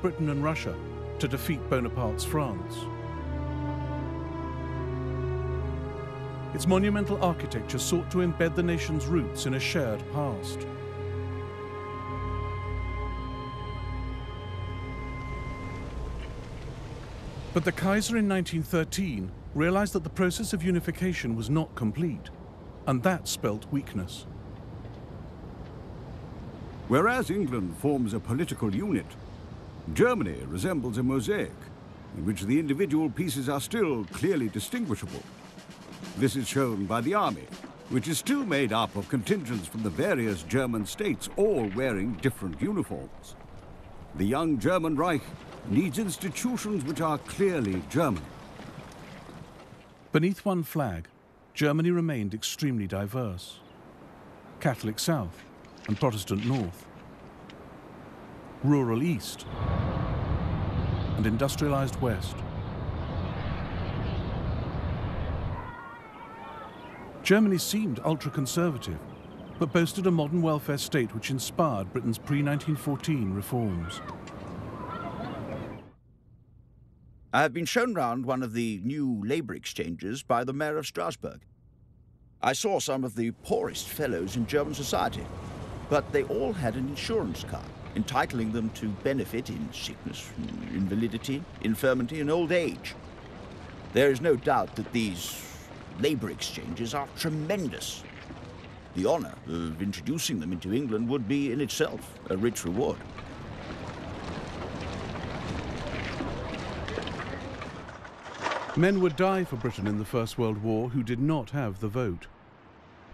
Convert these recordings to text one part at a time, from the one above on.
Britain and Russia to defeat Bonaparte's France. Its monumental architecture sought to embed the nation's roots in a shared past. But the Kaiser in 1913 realized that the process of unification was not complete, and that spelt weakness. Whereas England forms a political unit, Germany resembles a mosaic in which the individual pieces are still clearly distinguishable. This is shown by the army, which is still made up of contingents from the various German states, all wearing different uniforms. The young German Reich needs institutions which are clearly German. Beneath one flag, Germany remained extremely diverse. Catholic South and Protestant North, rural East and industrialized West. Germany seemed ultra-conservative, but boasted a modern welfare state which inspired Britain's pre-1914 reforms. I have been shown round one of the new labour exchanges by the mayor of Strasbourg. I saw some of the poorest fellows in German society, but they all had an insurance card, entitling them to benefit in sickness, invalidity, infirmity, and old age. There is no doubt that these labour exchanges are tremendous. The honour of introducing them into England would be in itself a rich reward. Men would die for Britain in the First World War who did not have the vote.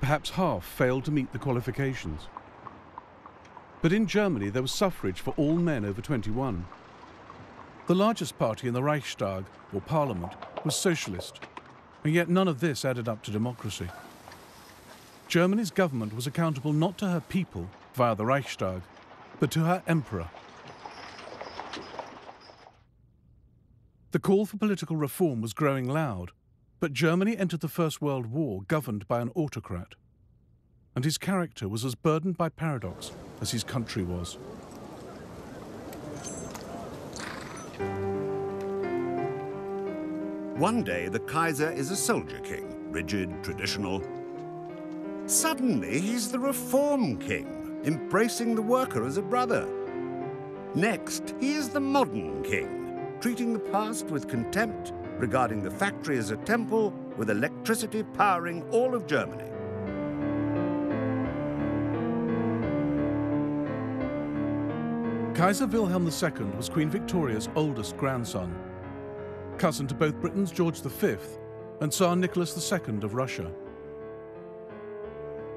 Perhaps half failed to meet the qualifications. But in Germany there was suffrage for all men over 21. The largest party in the Reichstag, or parliament, was socialist, and yet none of this added up to democracy. Germany's government was accountable not to her people via the Reichstag, but to her emperor. The call for political reform was growing loud, but Germany entered the First World War governed by an autocrat, and his character was as burdened by paradox as his country was. One day, the Kaiser is a soldier king, rigid, traditional. Suddenly, he's the reform king, embracing the worker as a brother. Next, he is the modern king, treating the past with contempt, regarding the factory as a temple, with electricity powering all of Germany. Kaiser Wilhelm II was Queen Victoria's oldest grandson, cousin to both Britain's George V and Tsar Nicholas II of Russia.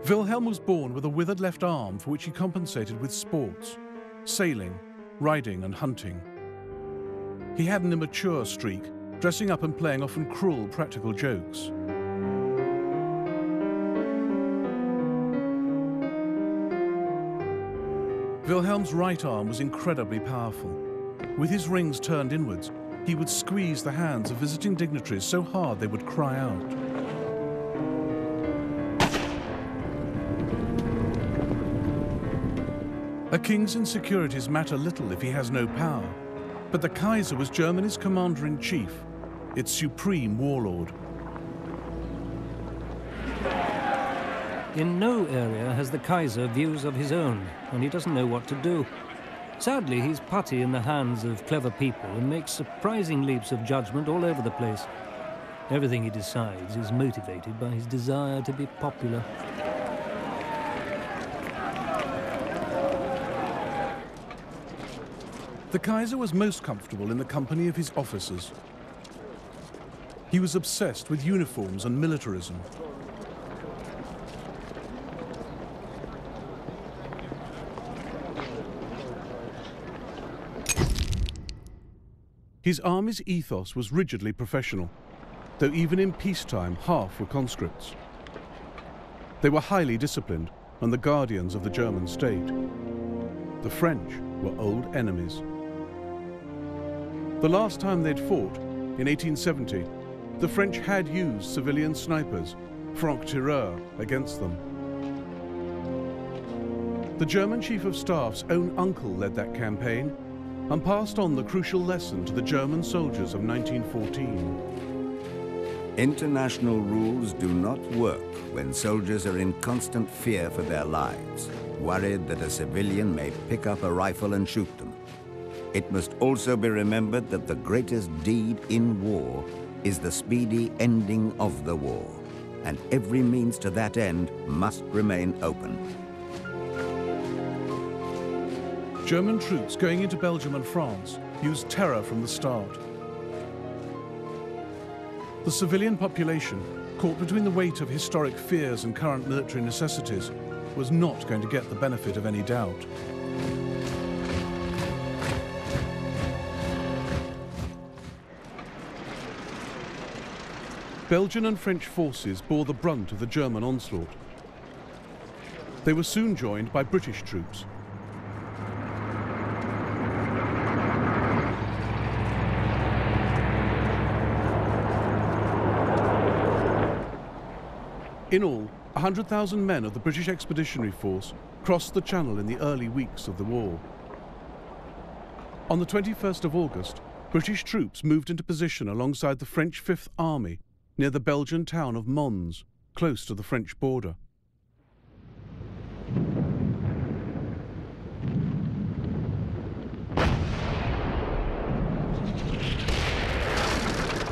Wilhelm was born with a withered left arm for which he compensated with sports, sailing, riding and hunting. He had an immature streak, dressing up and playing often cruel practical jokes. Wilhelm's right arm was incredibly powerful. With his rings turned inwards, he would squeeze the hands of visiting dignitaries so hard they would cry out. A king's insecurities matter little if he has no power, but the Kaiser was Germany's commander-in-chief, its supreme warlord. In no area has the Kaiser views of his own, and he doesn't know what to do. Sadly, he's putty in the hands of clever people and makes surprising leaps of judgment all over the place. Everything he decides is motivated by his desire to be popular. The Kaiser was most comfortable in the company of his officers. He was obsessed with uniforms and militarism. His army's ethos was rigidly professional, though even in peacetime half were conscripts. They were highly disciplined and the guardians of the German state. The French were old enemies. The last time they'd fought, in 1870, the French had used civilian snipers, franc-tireurs, against them. The German Chief of Staff's own uncle led that campaign, and passed on the crucial lesson to the German soldiers of 1914. International rules do not work when soldiers are in constant fear for their lives, worried that a civilian may pick up a rifle and shoot them. It must also be remembered that the greatest deed in war is the speedy ending of the war, and every means to that end must remain open. German troops going into Belgium and France used terror from the start. The civilian population, caught between the weight of historic fears and current military necessities, was not going to get the benefit of any doubt. Belgian and French forces bore the brunt of the German onslaught. They were soon joined by British troops. In all, 100,000 men of the British Expeditionary Force crossed the Channel in the early weeks of the war. On the 21st of August, British troops moved into position alongside the French Fifth Army near the Belgian town of Mons, close to the French border.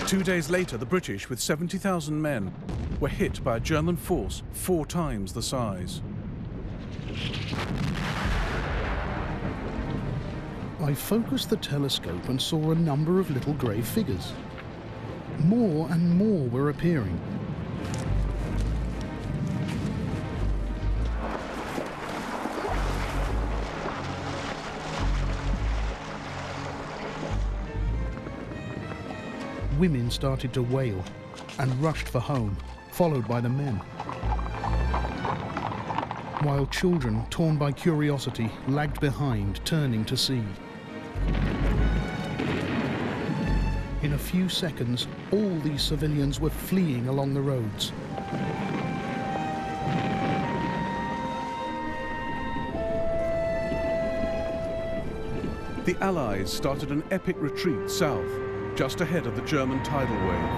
Two days later, the British, with 70,000 men, were hit by a German force 4 times the size. I focused the telescope and saw a number of little grey figures. More and more were appearing. Women started to wail and rushed for home, followed by the men. While children, torn by curiosity, lagged behind, turning to see. In a few seconds, all these civilians were fleeing along the roads. The Allies started an epic retreat south, just ahead of the German tidal wave.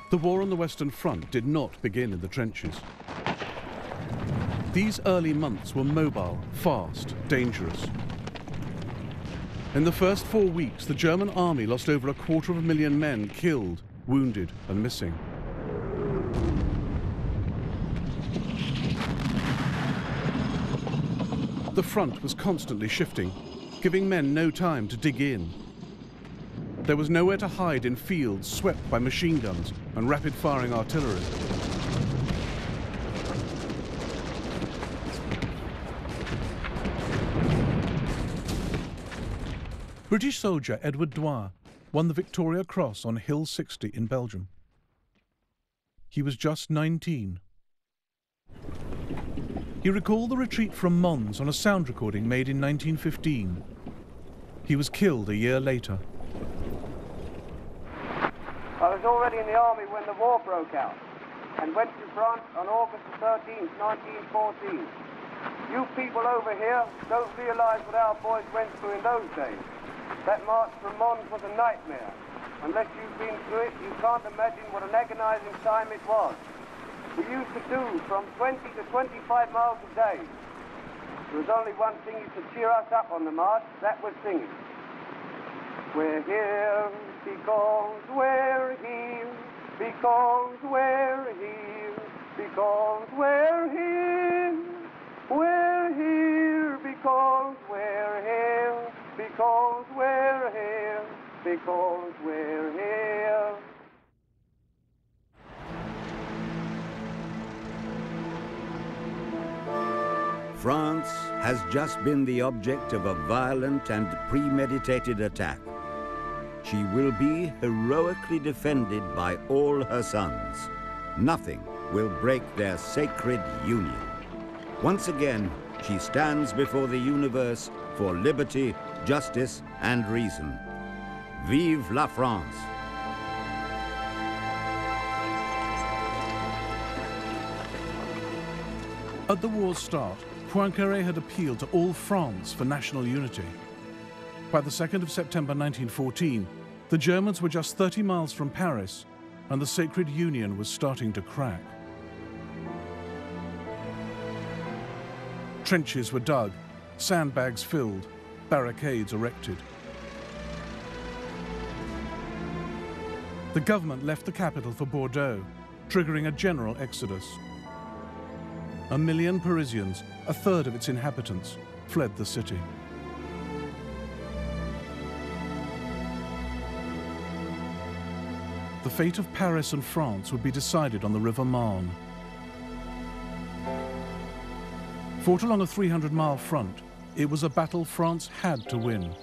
The war on the Western Front did not begin in the trenches. These early months were mobile, fast, dangerous. In the first 4 weeks, the German army lost over 250,000 men killed, wounded, and missing. The front was constantly shifting, giving men no time to dig in. There was nowhere to hide in fields swept by machine guns and rapid-firing artillery. British soldier Edward Dwyer won the Victoria Cross on Hill 60 in Belgium. He was just 19. He recalled the retreat from Mons on a sound recording made in 1915. He was killed a year later. I was already in the army when the war broke out and went to France on August 13, 1914. You people over here don't realize what our boys went through in those days. That march from Mons was a nightmare. Unless you've been through it, you can't imagine what an agonizing time it was. We used to do from 20 to 25 miles a day. There was only one thing used to cheer us up on the march, that was singing. We're here because we're here, because we're here, because we're here. We're here because we're here, because we're here, because we're here. France has just been the object of a violent and premeditated attack. She will be heroically defended by all her sons. Nothing will break their sacred union. Once again, she stands before the universe for liberty, justice, and reason. Vive la France! At the war's start, Poincaré had appealed to all France for national unity. By the 2nd of September 1914, the Germans were just 30 miles from Paris, and the Sacred Union was starting to crack. Trenches were dug, sandbags filled, barricades erected. The government left the capital for Bordeaux, triggering a general exodus. 1 million Parisians, a third of its inhabitants, fled the city. The fate of Paris and France would be decided on the River Marne. Fought along a 300-mile front, it was a battle France had to win.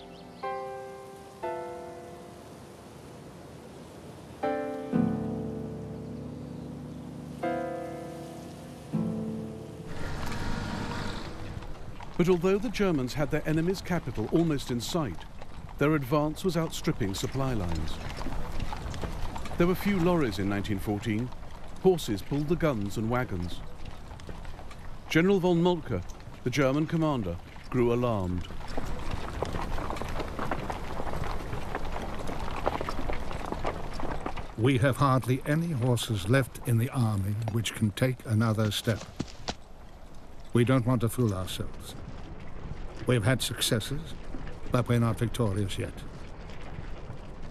But although the Germans had their enemy's capital almost in sight, their advance was outstripping supply lines. There were few lorries in 1914. Horses pulled the guns and wagons. General von Moltke, the German commander, grew alarmed. We have hardly any horses left in the army which can take another step. We don't want to fool ourselves. We've had successes, but we're not victorious yet.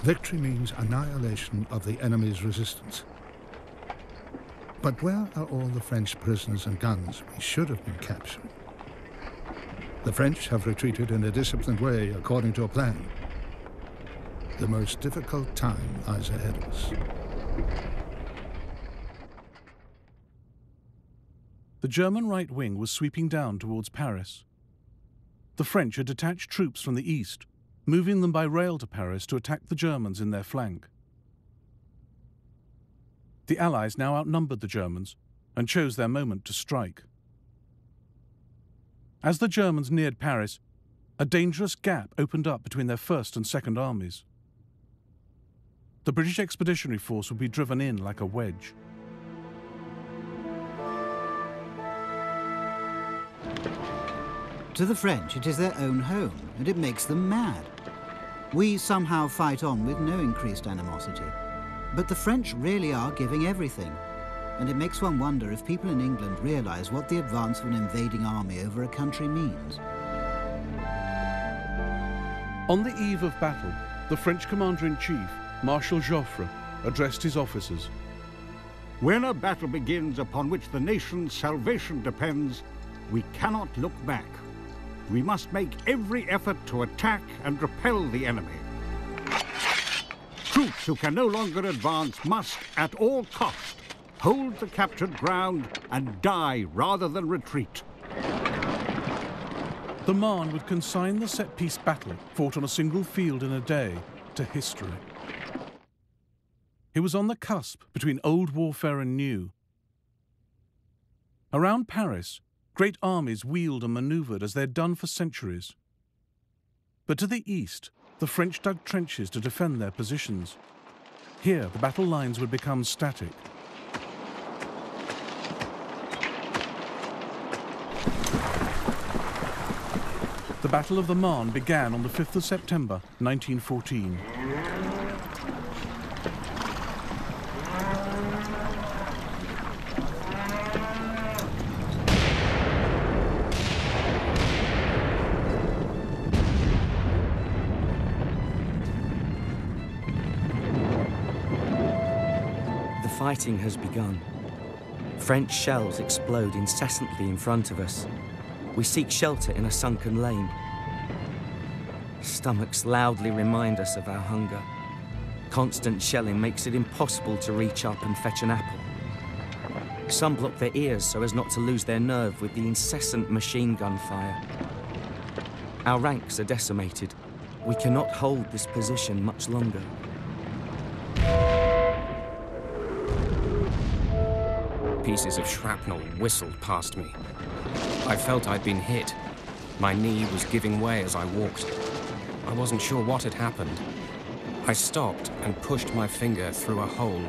Victory means annihilation of the enemy's resistance. But where are all the French prisoners and guns we should have been capturing? The French have retreated in a disciplined way according to a plan. The most difficult time lies ahead of us. The German right wing was sweeping down towards Paris. The French had detached troops from the east, moving them by rail to Paris to attack the Germans in their flank. The Allies now outnumbered the Germans and chose their moment to strike. As the Germans neared Paris, a dangerous gap opened up between their First and Second Armies. The British Expeditionary Force would be driven in like a wedge. To the French, it is their own home, and it makes them mad. We somehow fight on with no increased animosity. But the French really are giving everything. And it makes one wonder if people in England realize what the advance of an invading army over a country means. On the eve of battle, the French commander-in-chief, Marshal Joffre, addressed his officers. When a battle begins upon which the nation's salvation depends, we cannot look back. We must make every effort to attack and repel the enemy. Troops who can no longer advance must, at all cost, hold the captured ground and die rather than retreat. The Marne would consign the set-piece battle, fought on a single field in a day, to history. It was on the cusp between old warfare and new. Around Paris, great armies wheeled and manoeuvred as they had done for centuries. But to the east, the French dug trenches to defend their positions. Here, the battle lines would become static. The Battle of the Marne began on the 5th of September, 1914. The fighting has begun. French shells explode incessantly in front of us. We seek shelter in a sunken lane. Stomachs loudly remind us of our hunger. Constant shelling makes it impossible to reach up and fetch an apple. Some block their ears so as not to lose their nerve with the incessant machine gun fire. Our ranks are decimated. We cannot hold this position much longer. Pieces of shrapnel whistled past me. I felt I'd been hit. My knee was giving way as I walked. I wasn't sure what had happened. I stopped and pushed my finger through a hole